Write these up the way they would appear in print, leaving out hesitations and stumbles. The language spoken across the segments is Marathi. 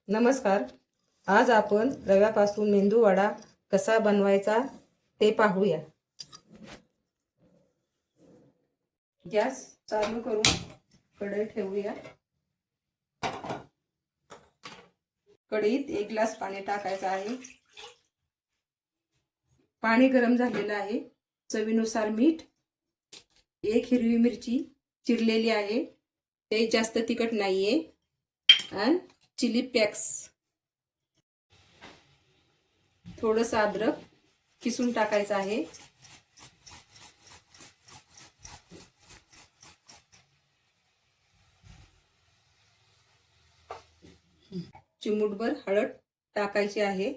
नमस्कार. आज आपण रव्यापासून मेंदू वडा कसा बनवायचा ते पाहूया. गॅस चालू करून कढई ठेवूया. कढईत 1 ग्लास पाणी टाकायचं आहे. पाणी गरम झालेलं आहे. चवीनुसार मीठ, 1 हिरवी मिरची चिरलेली आहे, ते जास्त तिखट नाहीये, आणि चिली फ्लेक्स, थोडंसं अद्रक किसून टाकायचं आहे. चिमूटभर हळद टाकायची आहे.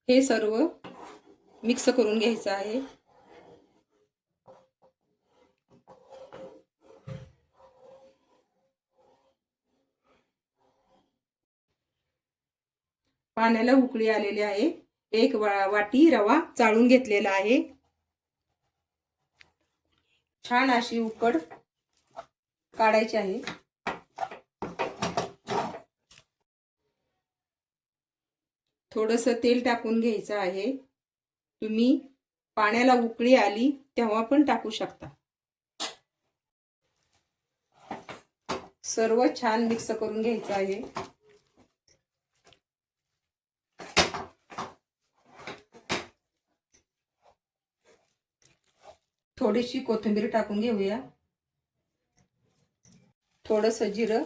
हे सर्व मिक्स करून घ्यायचं आहे. पाण्याला उकळी आलेली आहे. 1 वाटी रवा चाळून घेतलेला आहे. छान अशी उकड काढायची आहे. थोडंसं तेल टाकून घ्यायचं आहे. तुम्ही पाण्याला उकळी आली तेव्हा पण टाकू शकता. सर्व छान मिक्स करून घ्यायचं आहे. थोडीशी कोथिंबीर टाकून घेऊया. थोडंसं जिरं.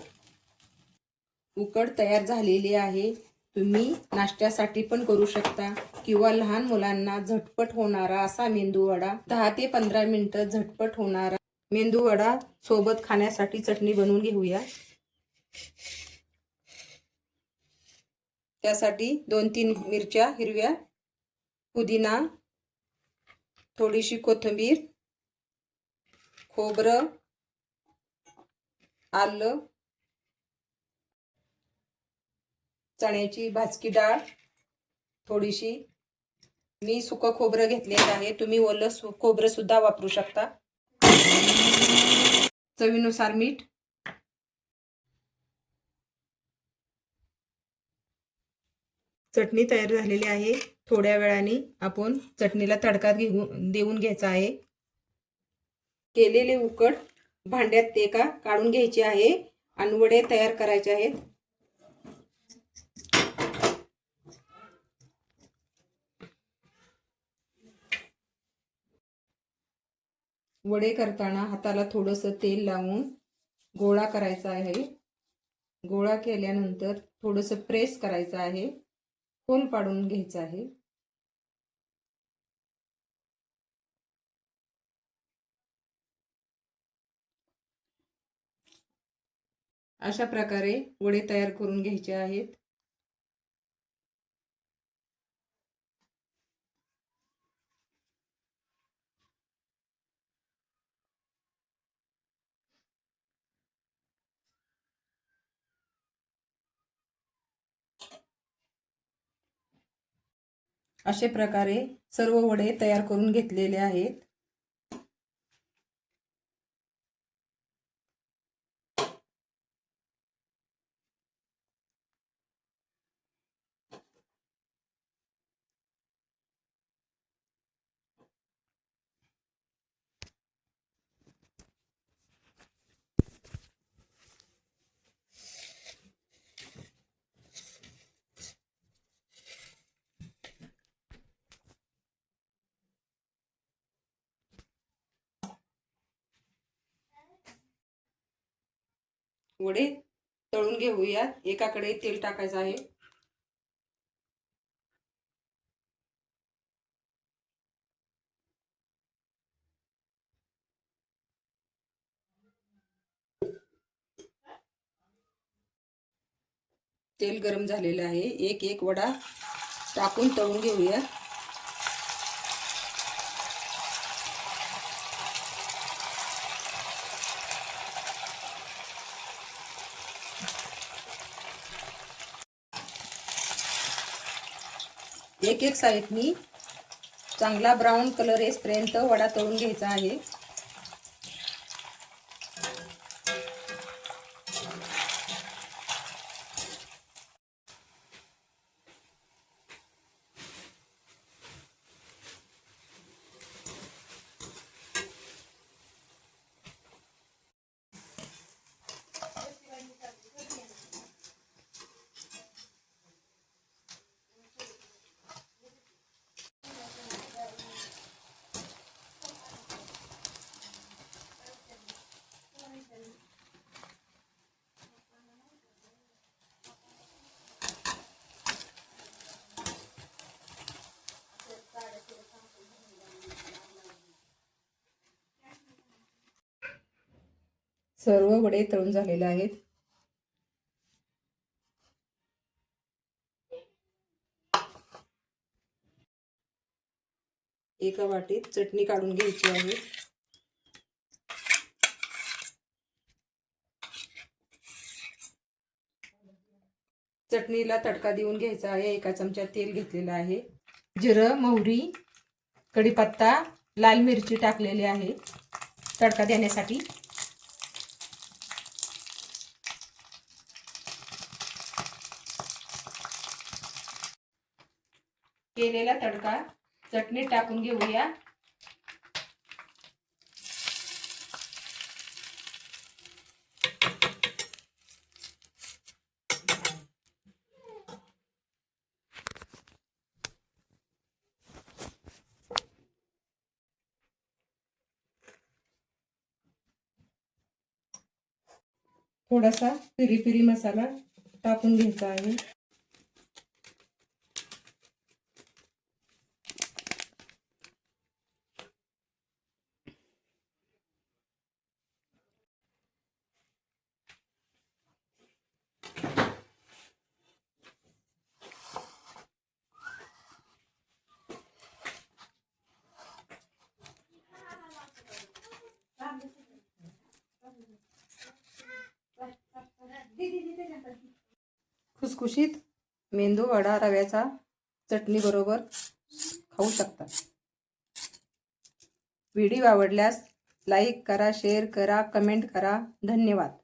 उकड तयार झालेली आहे. तुम्ही नाश्त्यासाठी पण करू शकता किंवा लहान मुलांना झटपट होणारा असा मेंदू वडा, 10 ते 15 मिनिटं झटपट होणारा मेंदू वडा सोबत खाण्यासाठी चटणी बनवून घेऊया. त्यासाठी 2-3 मिरच्या हिरव्या, पुदिना, थोडीशी कोथिंबीर, खोबरं, आलं, चण्याची भाजकी डाळ थोडीशी. मी सुकं खोबरं घेतलेलं आहे, तुम्ही ओलं खोबरं सुद्धा वापरू शकता. चवीनुसार मीठ. चटणी तयार झालेली आहे. थोड्या वेळाने आपण चटणीला तडका देऊन घ्यायचा आहे. केलेले उकड भांड्यात ते का काढून घ्यायचे आहे आणि वडे तयार करायचे आहेत. वडे करताना हाताला थोडंसं तेल लावून गोळा करायचा आहे. गोळा केल्यानंतर थोडंसं प्रेस करायचं आहे. होल पाडून घ्यायचं आहे. अशा प्रकारे वडे तयार करून घ्यायचे आहेत. अशा प्रकारे सर्व वडे तयार करून घेतलेले आहेत. वडे तळून घेऊया. एकाकडे तेल टाकायचं आहे. तेल गरम झालेलं आहे. एक एक वडा टाकून तळून घेऊया. एक एक साईडनी चांगला ब्राऊन कलर येईपर्यंत वडा तळून घ्यायचा आहे. सर्व वडे तळून झालेले आहेत. एका वाटीत चटणी काढून घ्यायची आहे. चटणीला तडका देऊन घ्यायचा आहे. एका चमचा तेल घेतलेलं आहे. जिरं, मोहरी, कढीपत्ता, लाल मिरची टाकलेली आहे तडका देण्यासाठी. केलेला तडका चटणी टाकून घेऊया. थोडासा पिरी पिरी मसाला टाकून घ्यायचा आहे. खुसखुशीत मेंदू वडा रव्याचा चटणी बरोबर खाऊ शकता. व्हिडिओ आवडल्यास लाईक करा, शेअर करा, कमेंट करा. धन्यवाद.